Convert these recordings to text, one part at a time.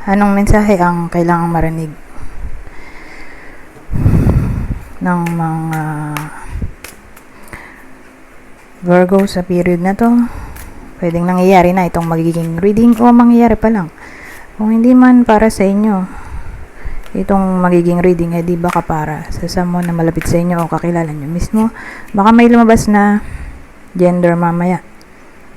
Anong mensahe ang kailangang marinig ng mga Virgo sa period na to? Pwedeng nangyayari na itong magiging reading o mangyayari pa lang. Kung hindi man para sa inyo itong magiging reading, di baka para sa someone na malapit sa inyo o kakilala nyo mismo. Baka may lumabas na gender mamaya.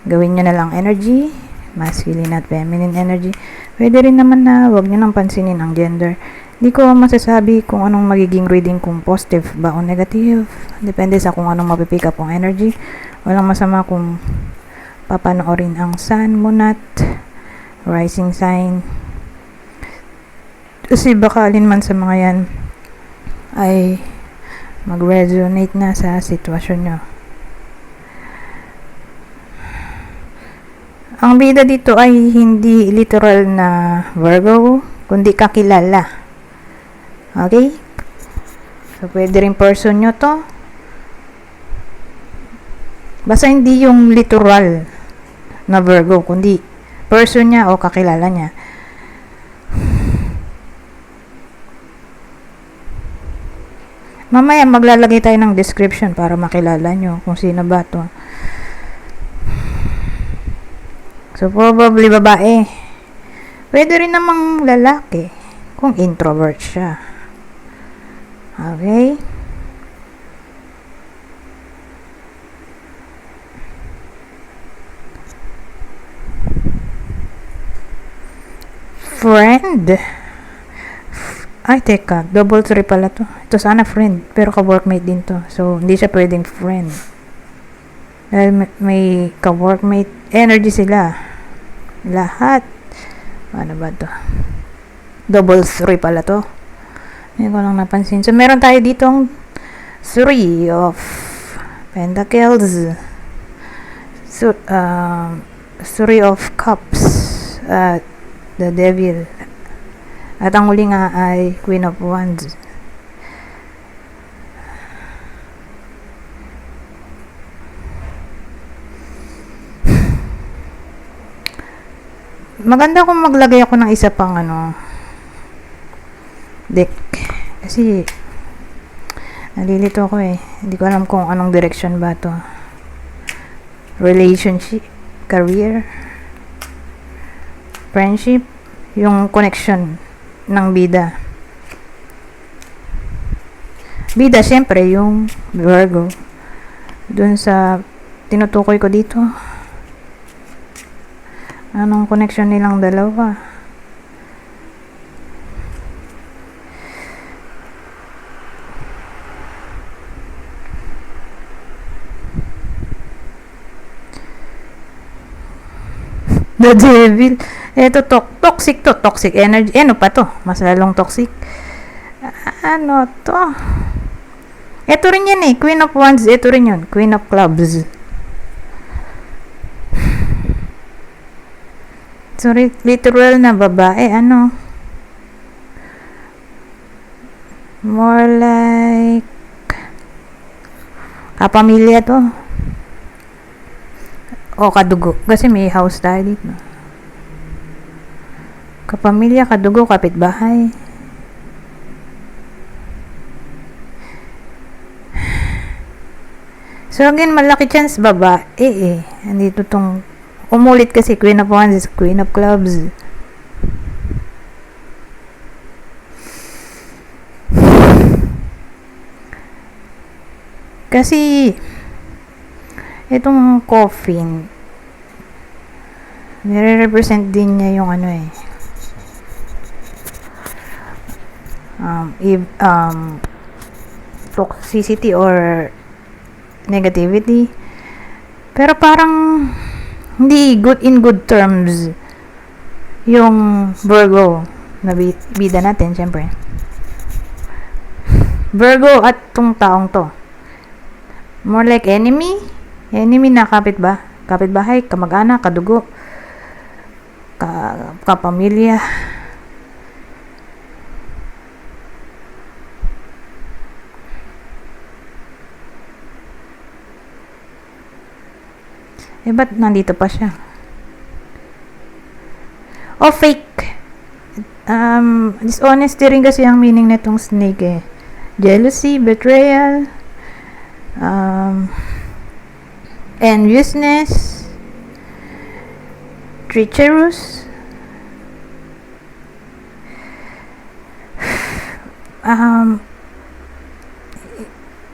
Gawin nyo na lang energy, masculine at feminine energy. Pwede rin naman na wag nyo nang pansinin ang gender. Hindi ko masasabi kung anong magiging reading, kung positive ba o negative. Depende sa kung anong mapipick up ang energy. Walang masama kung papanoorin ang sun, moon at rising sign. Kasi baka alin man sa mga yan ay mag-resonate na sa sitwasyon nyo. Ang bida dito ay hindi literal na Virgo, kundi kakilala. Okay? So, pwede rin person nyo to. Basta hindi yung literal na Virgo, kundi person niya o kakilala niya. Mamaya maglalagay tayo ng description para makilala nyo kung sino ba to. So, probably babae. Pwede rin namang lalaki kung introvert siya. Okay? Friend. Ay, teka. Double 3 pala to. Ito sana friend. Pero ka-workmate din to. So, hindi siya pwedeng friend. Dahil may ka-workmate energy sila. Lahat. Ano ba to? Double 3 pala to. Hindi ko lang napansin. So, meron tayo ditong 3 of Pentacles. So, 3 of Cups. The Devil. At ang uli nga ay Queen of Wands. Maganda kung maglagay ako ng isa pang deck. Kasi nalilito ako eh. Hindi ko alam kung anong direction ba to. Relationship, career, friendship, yung connection ng bida. Bida, syempre, yung Virgo. Dun sa tinutukoy ko dito. Anong connection nilang dalawa? The Devil. Ito, toxic to. Toxic energy. Ano pa to? Mas lalong toxic. Ano to? Ito rin yan eh. Queen of Wands. Ito rin yun. Queen of Clubs. So, literal na babae. Ano? More like kapamilya to. O kadugo. Kasi may house tayo dito. Kapamilya, kadugo, kapitbahay. So again, malaki chance babae eh. Andito tong umulit kasi Queen of Wands, Queen of Clubs. Kasi itong coffin nire-represent din niya yung toxicity or negativity. Pero parang hindi in good terms yung Virgo na bida natin, syempre. Virgo at tong taong to. More like enemy. Enemy na kapitbahay, kamag-anak, kadugo, kapamilya. Ba't nandito pa siya? O fake. Dishonesty rin kasi ang meaning nitong snake eh. Jealousy, betrayal, enviousness, treacherous,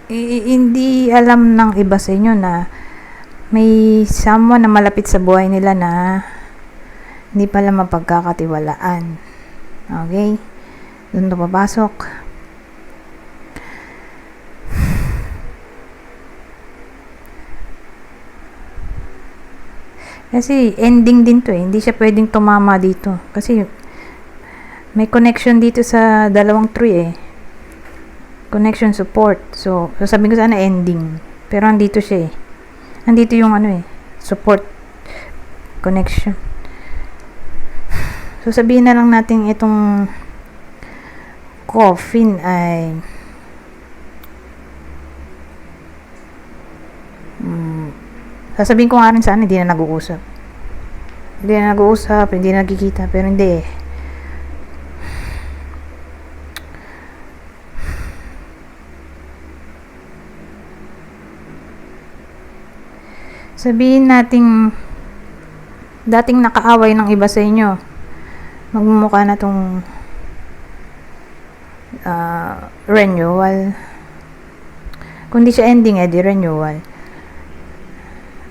hindi alam ng iba sa inyo na may someone na malapit sa buhay nila na hindi pala mapagkakatiwalaan. Okay? Doon to papasok. Kasi ending din to eh. Hindi siya pwedeng tumama dito. Kasi may connection dito sa dalawang tree eh. Connection support. So sabihin ko sana ending. Pero andito siya eh. Andito yung support connection. So sabihin na lang natin itong coffin ay sasabihin ko nga rin sana hindi na nag-uusap. Hindi na nag-uusap, hindi na nagkikita, pero hindi eh. Sabihin nating dating nakaaway ng iba sa inyo, magmumukha na tong renewal. Kung di siya ending, di renewal.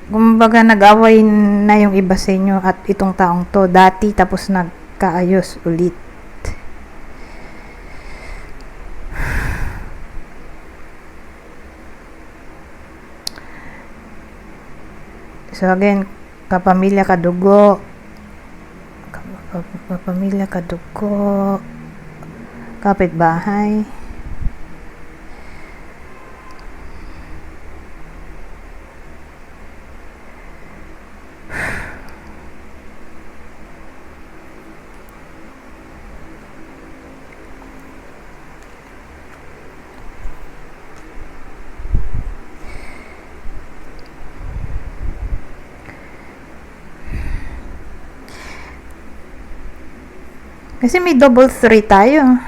Kumbaga nag-away na yung iba sa inyo at itong taong to dati tapos nagkaayos ulit. So again, kapamilya, kadugo, kapitbahay, kasi may double 3 tayo.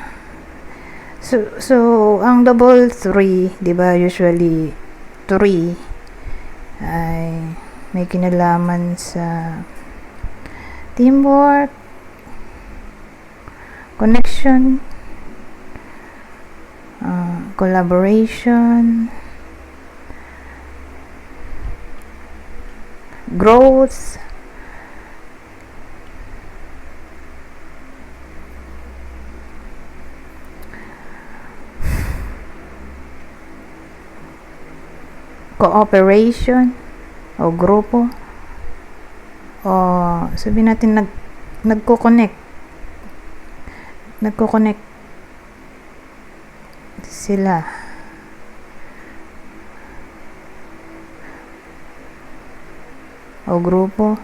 So ang double 3, 'di ba, usually 3 ay may kinalaman sa teamwork, connection, collaboration, growth, cooperation o grupo, o sabihin natin nagko-connect sila, o grupo.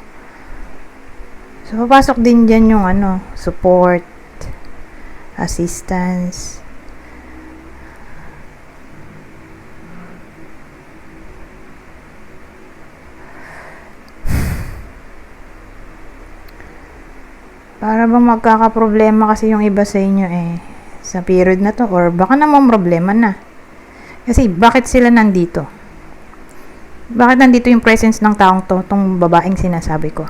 So papasok din dyan yung support, assistance, para bang magkakaproblema kasi yung iba sa inyo sa period na to, or baka naman problema na. Kasi bakit sila nandito? Bakit nandito yung presence ng taong to, tong babaeng sinasabi ko?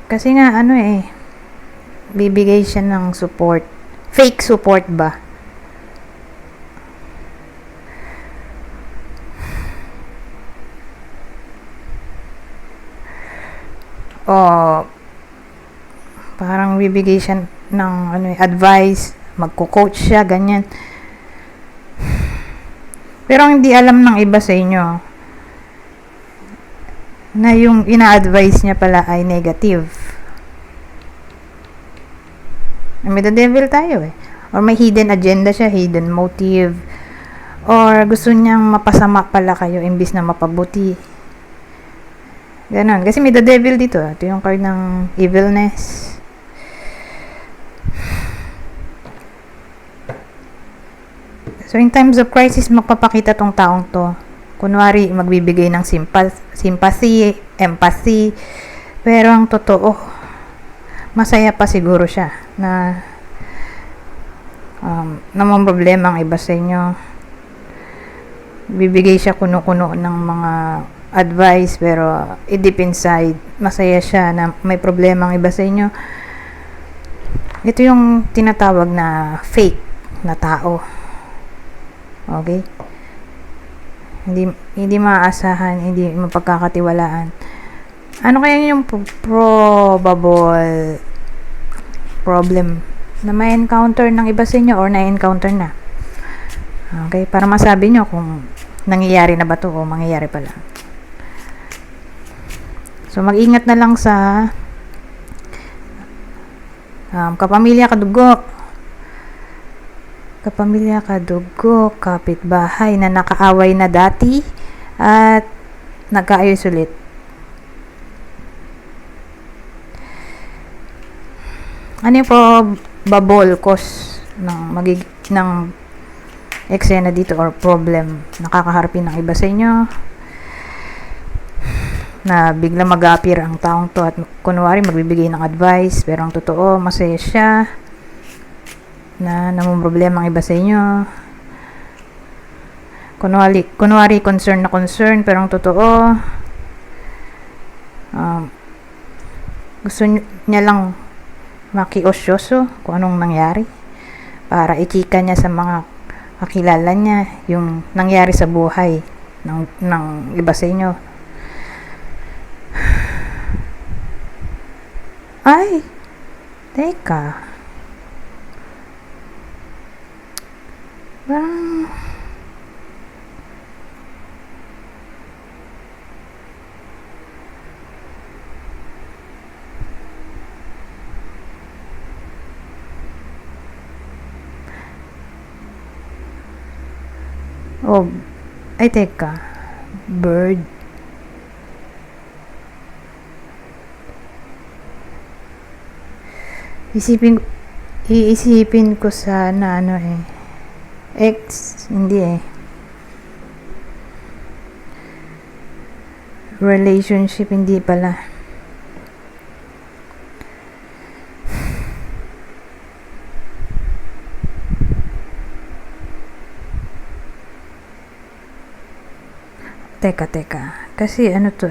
Kasi nga bibigay siya ng support. Fake support ba? O parang bibigay siya ng advice, magko-coach siya, ganyan. Pero hindi alam ng iba sa inyo na yung ina-advise niya pala ay negative. May the devil tayo or may hidden agenda siya, hidden motive, or gusto niyang mapasama pala kayo imbis na mapabuti. Ganon. Kasi may the devil dito. Ito yung card ng evilness. So, So, in times of crisis, magpapakita tong taong to. Kunwari, magbibigay ng sympathy, empathy. Pero ang totoo, masaya pa siguro siya na namang problema ang iba sa inyo. Bibigay siya kuno-kuno ng mga advice, pero deep inside, masaya siya na may problema ang iba sa inyo. Ito yung tinatawag na fake na tao. Okay? Hindi maaasahan, hindi mapagkakatiwalaan. Ano kaya yung probable problem na may encounter ng iba sa inyo or na-encounter na? Okay? Para masabi nyo kung nangyayari na ba to o mangyayari pa lang. So, mag-ingat na lang sa kapamilya, kadugo, kapitbahay na nakaaway na dati at nagkaayos ulit. Ano yung probable cause ng eksena dito or problem nakakaharapin ng iba sa inyo na bigla mag-appear ang taong to at kunwari magbibigay ng advice pero ang totoo masaya siya na namang problema ang iba sa inyo. Kunwari concern na concern pero ang totoo gusto niya lang makiosyoso kung anong nangyari para ichika niya sa mga kakilala niya yung nangyari sa buhay ng iba sa inyo. Ay, teka. Parang ay teka. Bird. Iisipin ko sana hindi relationship, hindi pala. Teka. Kasi ano to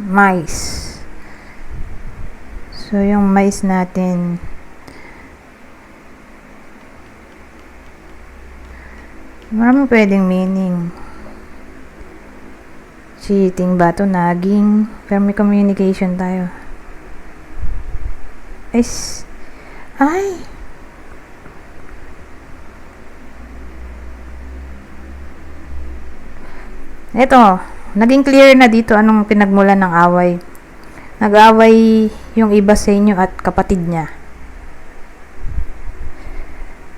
mice. So, yung mice natin marami pwedeng meaning. Cheating ba to? Nagging? Pero may communication tayo. Ay! Eto, naging clear na dito anong pinagmulan ng away. Nag-away yung iba sa inyo at kapatid niya.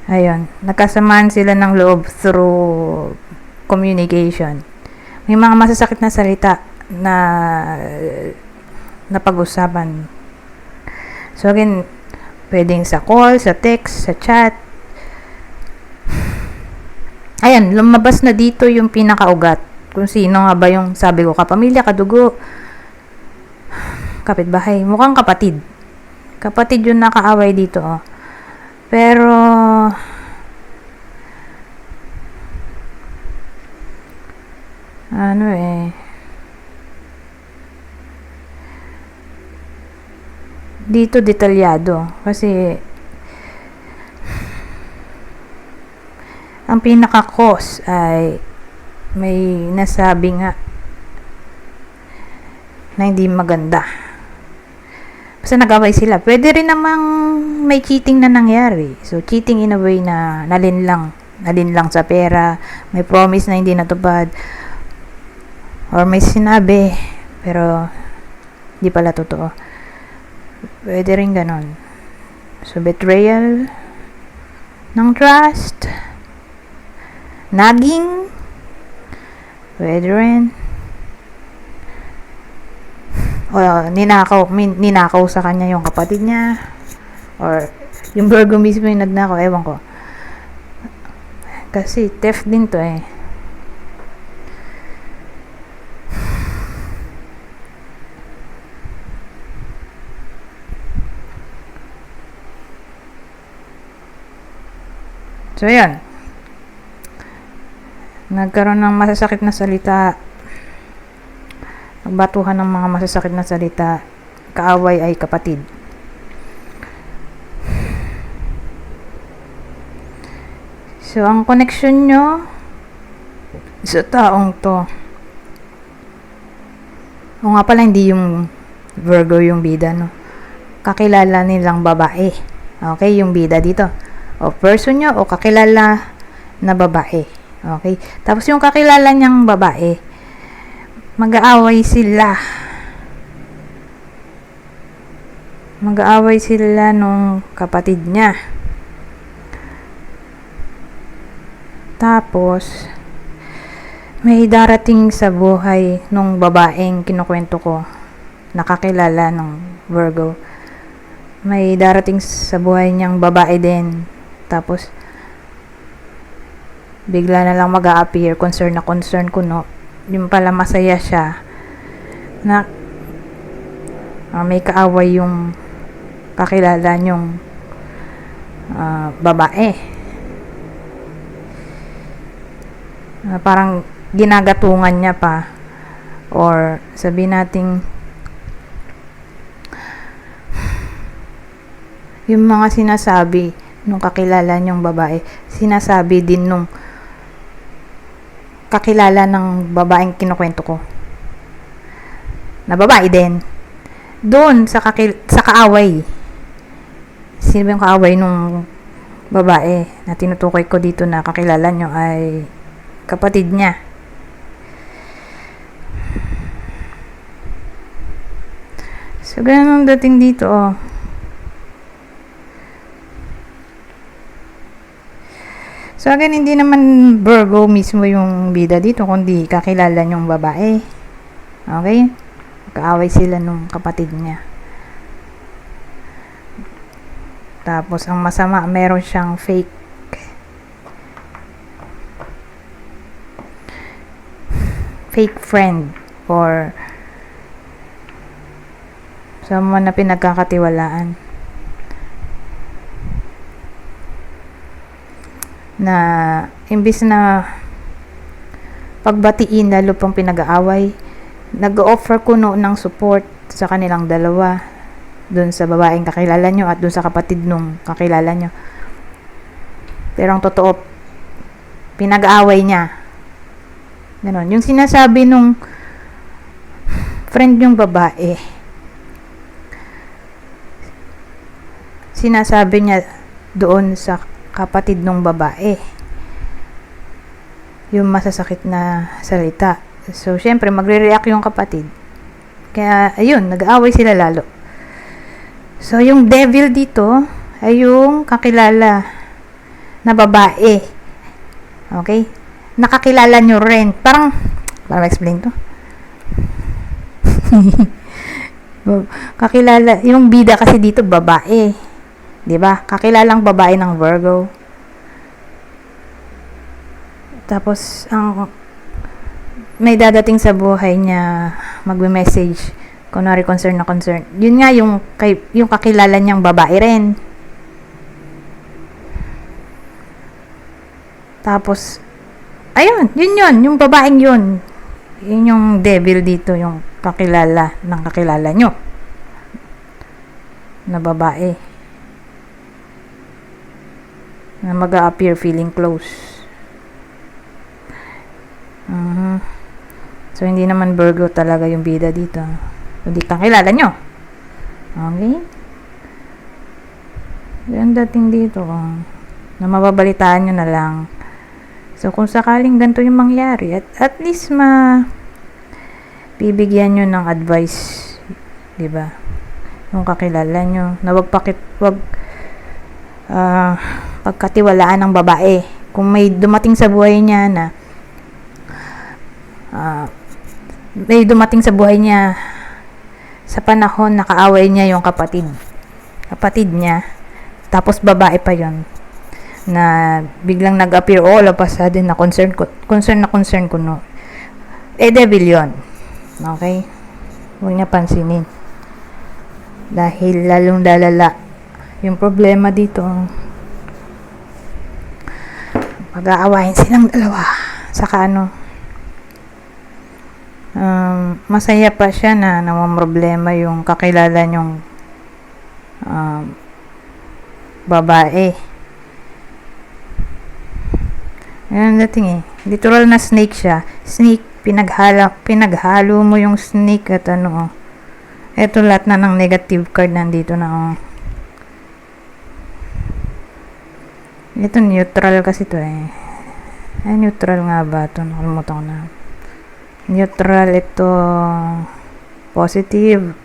Ayun, nagkasamaan sila ng loob through communication. May mga masasakit na salita na napag-usapan. So again, pwedeng sa call, sa text, sa chat. Ayan, lumabas na dito yung pinakaugat. Kung sino nga ba yung sabi ko, kapamilya, kadugo, kapitbahay. Mukhang kapatid. Kapatid yung nakaaway dito. Pero dito detalyado kasi ang pinaka-cause ay may nasabi nga na hindi maganda. Basta nag-away sila. Pwede rin namang may cheating na nangyari. So, cheating in a way na nalinlang sa pera, may promise na hindi natupad, or may sinabi, pero hindi pala totoo. Pwede rin ganon. So, betrayal ng trust, nagging, pwede rin. o ninakaw sa kanya yung kapatid niya, or yung Virgo mismo yung nagnakaw, ewan ko. Kasi theft din to eh. So, yan. Nagkaroon ng masasakit na salita. Nagbatuhan ng mga masasakit na salita. Kaaway ay kapatid. So, ang connection nyo sa taong to. O nga pala, hindi yung Virgo yung bida, no? Kakilala nilang babae. Okay, yung bida dito. O person nyo o kakilala na babae. Okay? Tapos yung kakilala niyang babae, mag-aaway sila. Mag-aaway sila nung kapatid niya. Tapos, may darating sa buhay nung babaeng kinukwento ko, nakakilala ng Virgo. May darating sa buhay niyang babae din. Tapos, bigla na lang mag-a-appear, concern na concern ko, no? Yung pala masaya siya na may kaaway yung kakilala niyong babae. Parang ginagatungan niya pa, or sabi nating yung mga sinasabi nung kakilala niyong babae, sinasabi din nung kakilala ng babaeng kinukwento ko na babae din doon sa kaaway. Sino ba yung kaaway nung babae na tinutukoy ko dito na kakilala nyo ay kapatid niya. So, ganun ang dating dito, oh. So, again, hindi naman Virgo mismo yung bida dito, kundi kakilala niyong babae. Okay? Kaaway sila nung kapatid niya. Tapos, ang masama, meron siyang fake friend or someone na pinagkakatiwalaan na imbis na pagbatiin lalo pang pinag-aaway, nag-offer kuno ng support sa kanilang dalawa, dun sa babaeng kakilala nyo at dun sa kapatid nung kakilala nyo. Pero ang totoo, pinag-aaway niya. Ganon. Yung sinasabi nung friend yung babae, sinasabi niya doon sa kapatid nung babae yung masasakit na salita. So, syempre, magre-react yung kapatid. Kaya, ayun, nag-aaway sila lalo. So, yung devil dito ay yung kakilala na babae. Okay? Nakakilala nyo rin. Parang ma-explain to. Kakilala, yung bida kasi dito, babae. 'Di ba? Kakilalang babae ng Virgo. Tapos ang may dadating sa buhay niya, magme-message, kunwari concern na concern. Yun nga yung kakilala niyang babae rin. Tapos ayun, yun, yung babaeng yun. Yun yung devil dito, yung kakilala ng kakilala nyo na babae na mag-a-appear feeling close. So, hindi naman Virgo talaga yung bida dito. Hindi kakilala nyo. Okay? Yan dating dito. Na mababalitaan nyo na lang. So, kung sakaling ganito yung mangyari, at least bibigyan nyo ng advice. Diba? Yung kakilala nyo. Na wag pagkatiwalaan ng babae. Kung may dumating sa buhay niya na sa panahon nakaaway niya yung kapatid niya, tapos babae pa yon, na biglang nag-appear all of a sudden na concern ko, no. Devil yon. Okay? Huwag niya pansinin. Dahil lalong lalala yung problema dito. Mag-aawayin silang dalawa. Saka masaya pa siya na namamroblema yung kakilala niyong babae. Yan dating literal na snake siya. Snake, pinaghalo mo yung snake at eto lahat na ng negative card nandito na ito neutral kasi to neutral nga ba ito? Nakalimutan ko na. Neutral ito, positive.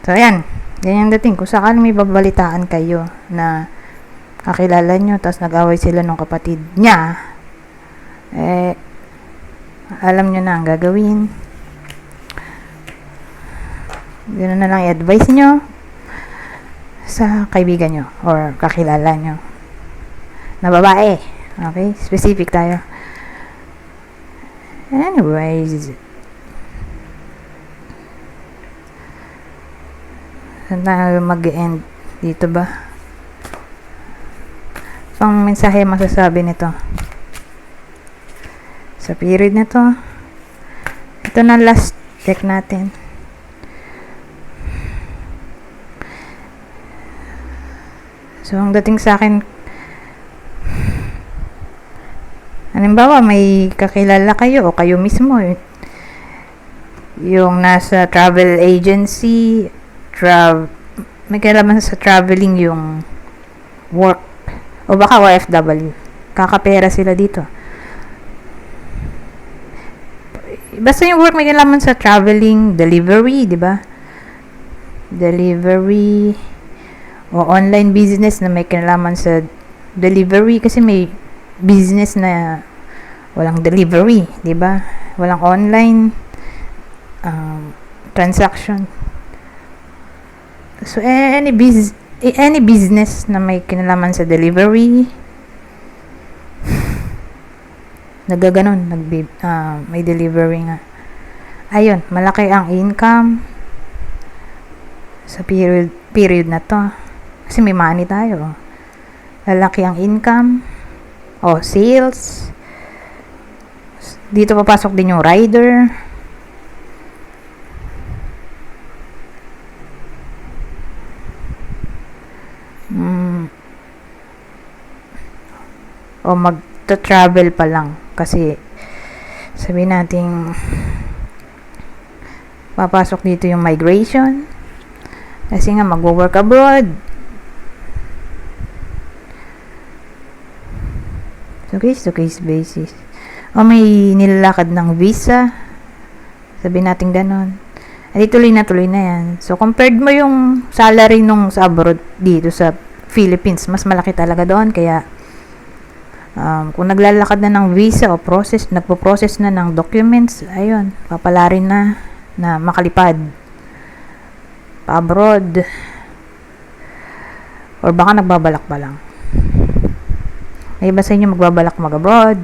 So, ayan. Ganyan dating. Kung sakaling may babalitaan kayo na kakilala nyo, tapos nag-away sila ng kapatid niya, alam nyo na ang gagawin. Ganoon na lang i-advise nyo sa kaibigan nyo or kakilala nyo na babae. Okay? Specific tayo. Anyways, saan tayo mag-end dito ba? Pang mensahe masasabi nito sa period na to. Ito na last check natin. So ang dating sa akin, halimbawa may kakilala kayo o kayo mismo yung nasa travel agency, may kailangan sa traveling yung work, o baka OFW, kakapera sila dito. Basta yung work may kailangan sa traveling, delivery, di ba? Delivery o online business na may kinalaman sa delivery, kasi may business na walang delivery, di ba? Walang online transaction. So any business na may kinalaman sa delivery, nagaganon, may delivery nga. Ayun, malaki ang income sa period na to. Kasi may money tayo. Lalaki ang income. Sales. Dito papasok din yung rider. O magta-travel pa lang. Kasi sabihin natin papasok dito yung migration. Kasi nga mag-work abroad. So case to case basis. O may nilalakad ng visa. Sabihin natin ganon. Ay tuloy na yan. So compared mo yung salary nung sa abroad dito sa Philippines, mas malaki talaga doon. Kaya kung naglalakad na ng visa o nagpo-process na ng documents, ayun, papalarin na makalipad pa abroad. Or baka nagbabalak pa lang. May iba sa inyo magbabalak mag-abroad.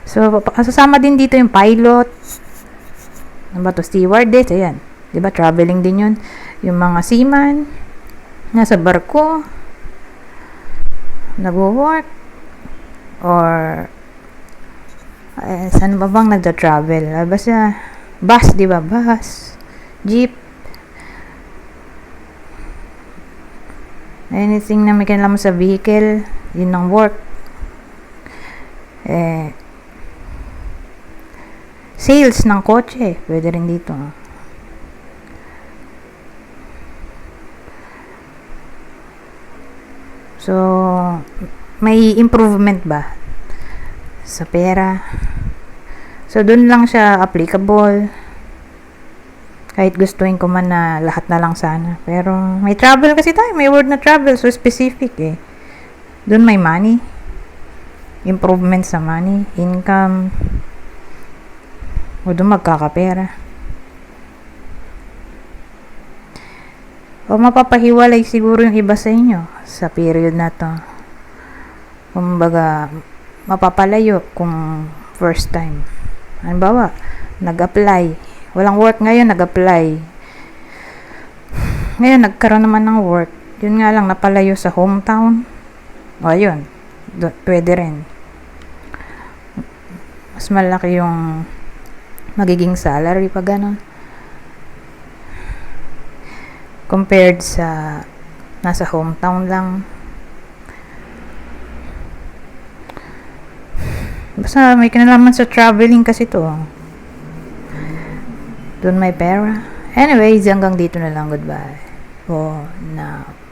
So, kasama din dito yung pilot. Ano ba to? Stewardess. Ayan. Diba? Traveling din yun. Yung mga seaman. Nasa barko. Nag-work. Or saan ba bang nagda-travel? Basta bus, diba? Bus. Jeep. Anything na may kailangan sa vehicle, yun ang work. Sales ng kotse, pwede rin dito. So, may improvement ba sa pera? So, dun lang siya applicable. Kahit gustuin ko man na lahat na lang sana. Pero may travel kasi tayo. May word na travel. So specific eh. Doon may money. Improvement sa money. Income. O doon magkakapera. O mapapahiwalay siguro yung iba sa inyo sa period na to. Kumbaga, mapapalayo kung first time. Halimbawa, nag-apply. Walang work ngayon, nag-apply. Ngayon, nagkaroon naman ng work. Yun nga lang, napalayo sa hometown. O, ayun. Pwede rin. Mas malaki yung magiging salary pag gano'n. Compared sa nasa hometown lang. Basta may kinalaman sa traveling kasi to. Doon may pera. Anyways, hanggang dito na lang. Goodbye. For now.